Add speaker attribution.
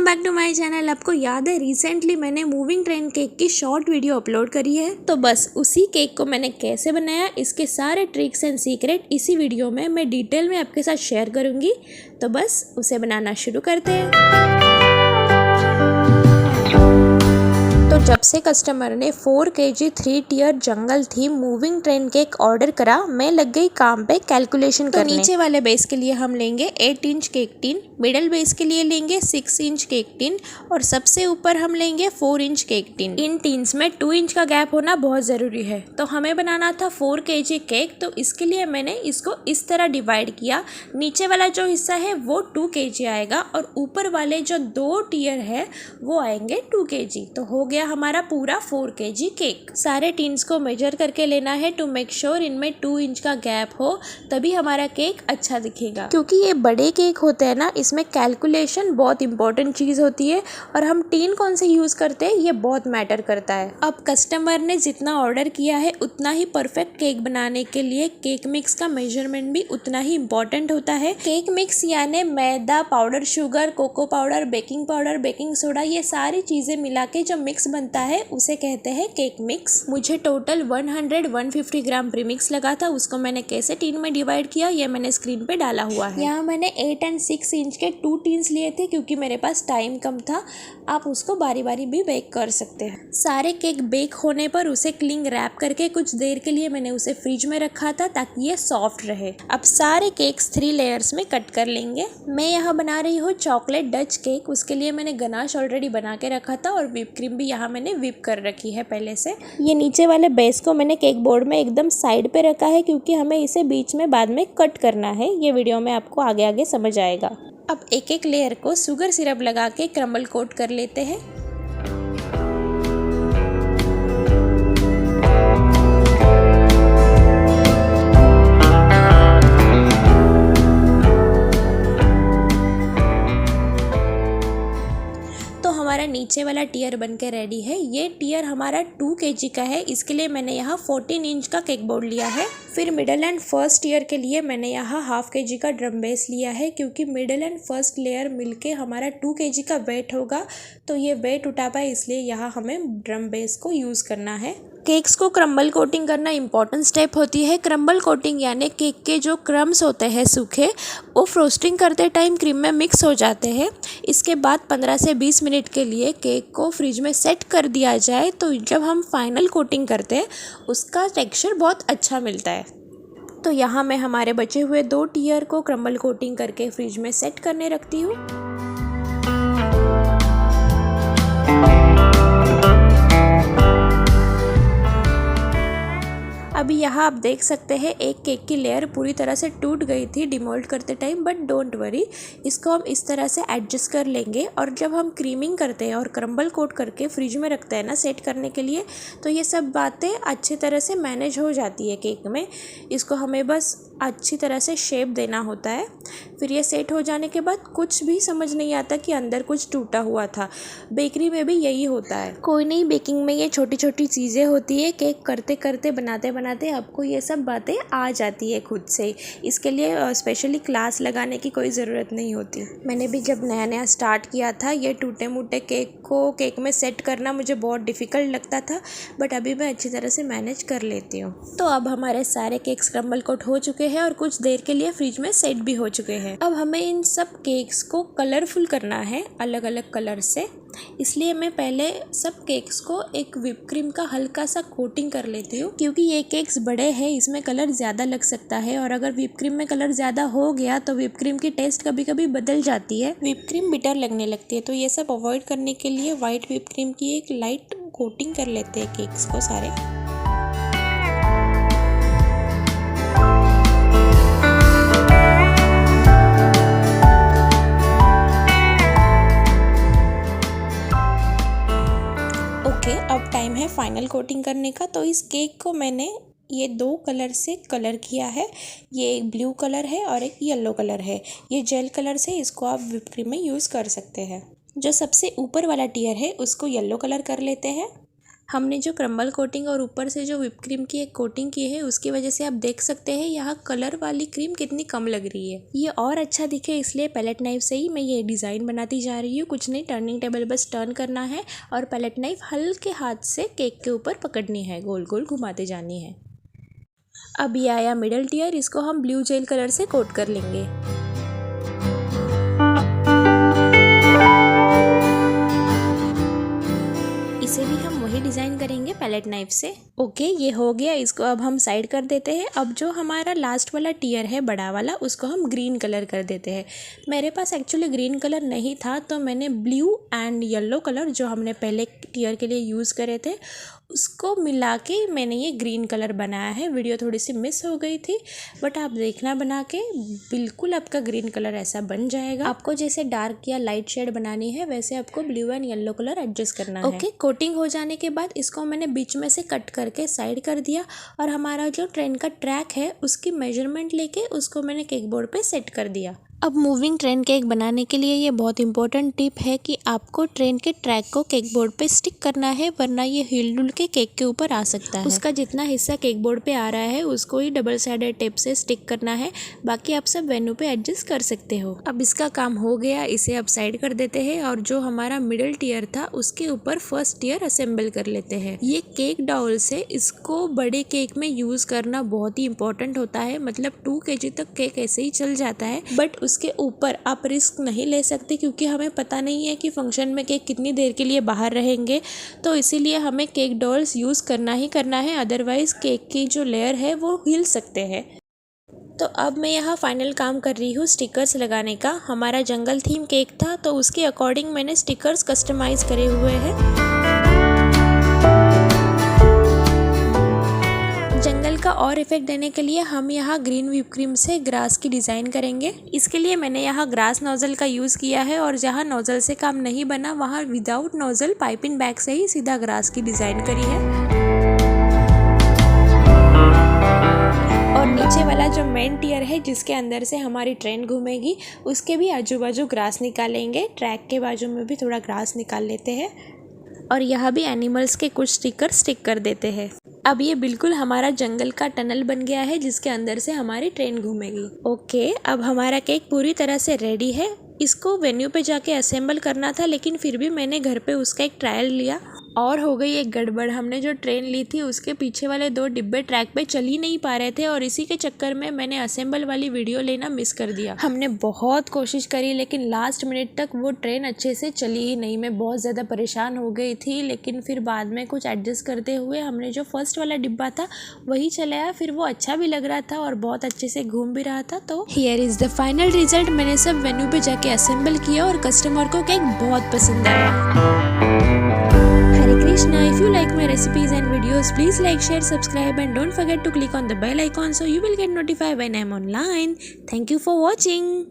Speaker 1: Welcome back to my channel. आपको याद है रिसेंटली मैंने मूविंग ट्रेन केक की शॉर्ट वीडियो अपलोड करी है, तो बस उसी केक को मैंने कैसे बनाया इसके सारे ट्रिक्स एंड सीक्रेट इसी वीडियो में मैं डिटेल में आपके साथ शेयर करूंगी। तो बस उसे बनाना शुरू करते हैं। तो जब से कस्टमर ने 4 kg 3 tier jungle theme moving train cake order करा, मैं लग गई काम पे कैलकुलेशन करने। नीचे वाले बेस के लिए हम लेंगे 8 inch cake tin, middle base के लिए लेंगे 6 इंच केक टिन और सबसे ऊपर हम लेंगे 4 इंच केक टिन। इन टिन्स में 2 इंच का गैप होना बहुत ज़रूरी है। तो हमें बनाना था 4 kg केक, तो इसके लिए मैंने इसको इस तरह डिवाइड किया। नीचे वाला जो हिस्सा है वो 2 kg आएगा और ऊपर वाले जो 2 टियर है वो आएंगे 2 kg। तो हो गया हमारा पूरा 4 kg केक। सारे टिन्स को मेजर करके लेना है टू मेक श्योर इनमें 2 इंच का गैप हो, तभी हमारा केक अच्छा दिखेगा। क्योंकि ये बड़े केक होते हैं ना, इसमें कैलकुलेशन बहुत इंपॉर्टेंट चीज़ होती है और हम टिन कौन से यूज़ करते हैं ये बहुत मैटर करता है। अब कस्टमर ने जितना ऑर्डर किया है उतना ही परफेक्ट केक बनाने के लिए केक मिक्स का मेजरमेंट भी उतना ही इम्पोर्टेंट होता है। केक मिक्स यानी मैदा, powder sugar, cocoa powder, baking soda, ये सारी चीज़ें मिला के जो मिक्स बनता है उसे कहते हैं केक मिक्स। मुझे टोटल 150 ग्राम प्रीमिक्स लगा था, उसको मैंने कैसे टिन में डिवाइड किया ये मैंने स्क्रीन पे डाला हुआ है। यहाँ मैंने 8 और 6 इंच के 2 टिन्स लिए थे क्योंकि मेरे पास टाइम कम था। आप उसको बारी बारी भी बेक कर सकते हैं। सारे केक बेक होने पर उसे क्लिंग रैप करके कुछ देर के लिए मैंने उसे फ्रिज में रखा था ताकि ये सॉफ्ट रहे। अब सारे केक्स 3 लेयर्स में कट कर लेंगे। मैं यहाँ बना रही हूँ चॉकलेट डच केक, उसके लिए मैंने गनाश ऑलरेडी बना के रखा था और व्हिप क्रीम भी यहाँ मैंने व्हिप कर रखी है पहले से। ये नीचे वाले बेस को मैंने केक बोर्ड में एकदम साइड पे रखा है क्योंकि हमें इसे बीच में बाद में कट करना है। ये वीडियो में आपको आगे आगे समझ आएगा। अब एक एक लेयर को शुगर सिरप लगा के क्रम्बल कोट कर लेते हैं। हमारा नीचे वाला टियर बन के रेडी है। ये टियर हमारा 2 kg का है, इसके लिए मैंने यहाँ 14 इंच का केक बोर्ड लिया है। फिर मिडल एंड फर्स्ट टियर के लिए मैंने यहाँ ½ kg का ड्रम बेस लिया है क्योंकि मिडल एंड फर्स्ट लेयर मिलके हमारा 2 kg का वेट होगा, तो ये वेट उठा पाए इसलिए यहाँ हमें ड्रम बेस को यूज़ करना है। केक्स को क्रम्बल कोटिंग करना इंपॉर्टेंट स्टेप होती है। क्रम्बल कोटिंग यानी केक के जो क्रम्स होते हैं सूखे, वो फ्रोस्टिंग करते टाइम क्रीम में मिक्स हो जाते हैं। इसके बाद 15 से 20 मिनट के लिए केक को फ्रिज में सेट कर दिया जाए, तो जब हम फाइनल कोटिंग करते हैं उसका टेक्सचर बहुत अच्छा मिलता है। तो यहाँ मैं हमारे बचे हुए 2 टियर को क्रम्बल कोटिंग करके फ्रिज में सेट करने रखती हूँ। अभी यहाँ आप देख सकते हैं एक केक की लेयर पूरी तरह से टूट गई थी डिमोल्ड करते टाइम, बट डोंट वरी, इसको हम इस तरह से एडजस्ट कर लेंगे। और जब हम क्रीमिंग करते हैं और क्रम्बल कोट करके फ्रिज में रखते हैं ना सेट करने के लिए, तो ये सब बातें अच्छी तरह से मैनेज हो जाती है केक में। इसको हमें बस अच्छी तरह से शेप देना होता है। फिर ये सेट हो जाने के बाद कुछ भी समझ नहीं आता कि अंदर कुछ टूटा हुआ था। बेकरी में भी यही होता है। कोई नहीं, बेकिंग में ये छोटी छोटी चीज़ें होती है। केक करते करते बनाते बनाते आपको ये सब बातें आ जाती है खुद से। इसके लिए स्पेशली क्लास लगाने की कोई ज़रूरत नहीं होती। मैंने भी जब नया नया स्टार्ट किया था, ये टूटे मूटे केक को केक में सेट करना मुझे बहुत डिफ़िकल्ट लगता था, बट अभी मैं अच्छी तरह से मैनेज कर लेती हूँ। तो अब हमारे सारे केक्स क्रम्बल कोट हो चुके हैं और कुछ देर के लिए फ्रिज में सेट भी हो चुके हैं। अब हमें इन सब केक्स को कलरफुल करना है अलग अलग कलर से, इसलिए मैं पहले सब केक्स को एक व्हिप क्रीम का हल्का सा कोटिंग कर लेती हूँ। क्योंकि ये केक्स बड़े हैं, इसमें कलर ज़्यादा लग सकता है और अगर व्हिप क्रीम में कलर ज़्यादा हो गया तो व्हिप क्रीम की टेस्ट कभी कभी बदल जाती है, व्हिप क्रीम बिटर लगने लगती है। तो ये सब अवॉइड करने के लिए वाइट व्हिप क्रीम की एक लाइट कोटिंग कर लेते हैं केक्स को सारे। अब टाइम है फाइनल कोटिंग करने का। तो इस केक को मैंने ये 2 कलर से कलर किया है। ये एक ब्लू कलर है और एक येलो कलर है। ये जेल कलर से इसको आप व्हिप क्रीम में यूज़ कर सकते हैं। जो सबसे ऊपर वाला टियर है उसको येलो कलर कर लेते हैं। हमने जो क्रम्बल कोटिंग और ऊपर से जो व्हिप क्रीम की एक कोटिंग की है उसकी वजह से आप देख सकते हैं यहाँ कलर वाली क्रीम कितनी कम लग रही है। ये और अच्छा दिखे इसलिए पैलेट नाइफ से ही मैं ये डिज़ाइन बनाती जा रही हूँ। कुछ नहीं, टर्निंग टेबल बस टर्न करना है और पैलेट नाइफ हल्के हाथ से केक के ऊपर पकड़नी है, गोल गोल घुमाते जानी है। अब ये आया मिडल टियर, इसको हम ब्लू जेल कलर से कोट कर लेंगे। इसे भी हम वही डिज़ाइन करेंगे पैलेट नाइफ से। ओके, ये हो गया, इसको अब हम साइड कर देते हैं। अब जो हमारा लास्ट वाला टियर है बड़ा वाला, उसको हम ग्रीन कलर कर देते हैं। मेरे पास एक्चुअली ग्रीन कलर नहीं था तो मैंने ब्लू एंड येलो कलर जो हमने पहले टियर के लिए यूज़ करे थे उसको मिला के मैंने ये ग्रीन कलर बनाया है। वीडियो थोड़ी सी मिस हो गई थी बट आप देखना बना के, बिल्कुल आपका ग्रीन कलर ऐसा बन जाएगा। आपको जैसे डार्क या लाइट शेड बनानी है वैसे आपको blue and yellow colour adjust करना है। ओके, कोटिंग हो जाने के बाद इसको मैंने बीच में से कट करके साइड कर दिया और हमारा जो ट्रेन का ट्रैक है उसकी मेजरमेंट लेके उसको मैंने केक बोर्ड पे सेट कर दिया। अब मूविंग ट्रेन केक बनाने के लिए ये बहुत इंपॉर्टेंट टिप है कि आपको ट्रेन के ट्रैक को केक बोर्ड पे स्टिक करना है, वरना ये हिल डुल के केक के ऊपर आ सकता है। उसका जितना हिस्सा केक बोर्ड पे आ रहा है उसको ही डबल साइडेड टेप से स्टिक करना है, बाकी आप सब वेन्यू पे एडजस्ट कर सकते हो। अब इसका काम हो गया, इसे अब साइड कर देते हैं और जो हमारा मिडिल टियर था उसके ऊपर फर्स्ट टियर असेंबल कर लेते हैं। ये केक डाउल से इसको बड़े केक में यूज करना बहुत ही इंपॉर्टेंट होता है, मतलब 2 kg तक केक ऐसे ही चल जाता है। बट उसके ऊपर आप रिस्क नहीं ले सकते क्योंकि हमें पता नहीं है कि फंक्शन में केक कितनी देर के लिए बाहर रहेंगे, तो इसीलिए हमें केक डॉल्स यूज़ करना ही करना है, अदरवाइज़ केक की जो लेयर है वो हिल सकते हैं। तो अब मैं यहाँ फाइनल काम कर रही हूँ स्टिकर्स लगाने का। हमारा जंगल थीम केक था तो उसके अकॉर्डिंग मैंने स्टिकर्स कस्टमाइज़ करे हुए हैं। जंगल का और इफेक्ट देने के लिए हम यहाँ ग्रीन व्हिप क्रीम से ग्रास की डिज़ाइन करेंगे। इसके लिए मैंने यहाँ ग्रास नोज़ल का यूज़ किया है और जहाँ नोज़ल से काम नहीं बना वहाँ विदाउट नोज़ल पाइपिंग बैग से ही सीधा ग्रास की डिज़ाइन करी है। और नीचे वाला जो मेन टियर है जिसके अंदर से हमारी ट्रेन घूमेगी उसके भी आजू बाजू ग्रास निकालेंगे। ट्रैक के बाजू में भी थोड़ा ग्रास निकाल लेते हैं और यहाँ भी एनिमल्स के कुछ स्टिकर स्टिक कर देते हैं। अब ये बिल्कुल हमारा जंगल का टनल बन गया है जिसके अंदर से हमारी ट्रेन घूमेगी। ओके, अब हमारा केक पूरी तरह से रेडी है। इसको वेन्यू पे जाके असेंबल करना था लेकिन फिर भी मैंने घर पे उसका एक ट्रायल लिया और हो गई एक गड़बड़। हमने जो ट्रेन ली थी उसके पीछे वाले 2 डिब्बे ट्रैक पे चल ही नहीं पा रहे थे और इसी के चक्कर में मैंने असेंबल वाली वीडियो लेना मिस कर दिया। हमने बहुत कोशिश करी लेकिन लास्ट मिनट तक वो ट्रेन अच्छे से चली ही नहीं। मैं बहुत ज़्यादा परेशान हो गई थी लेकिन फिर बाद में कुछ एडजस्ट करते हुए हमने जो फर्स्ट वाला डिब्बा था वही चलाया। फिर वो अच्छा भी लग रहा था और बहुत अच्छे से घूम भी रहा था। तो here is the final result. मैंने सब वेन्यू पे जाके असेंबल किया और कस्टमर को केक बहुत पसंद आया। Hare Krishna. If you like my recipes and videos, please like, share, subscribe and don't forget to click on the bell icon so you will get notified when I'm online. Thank you for watching.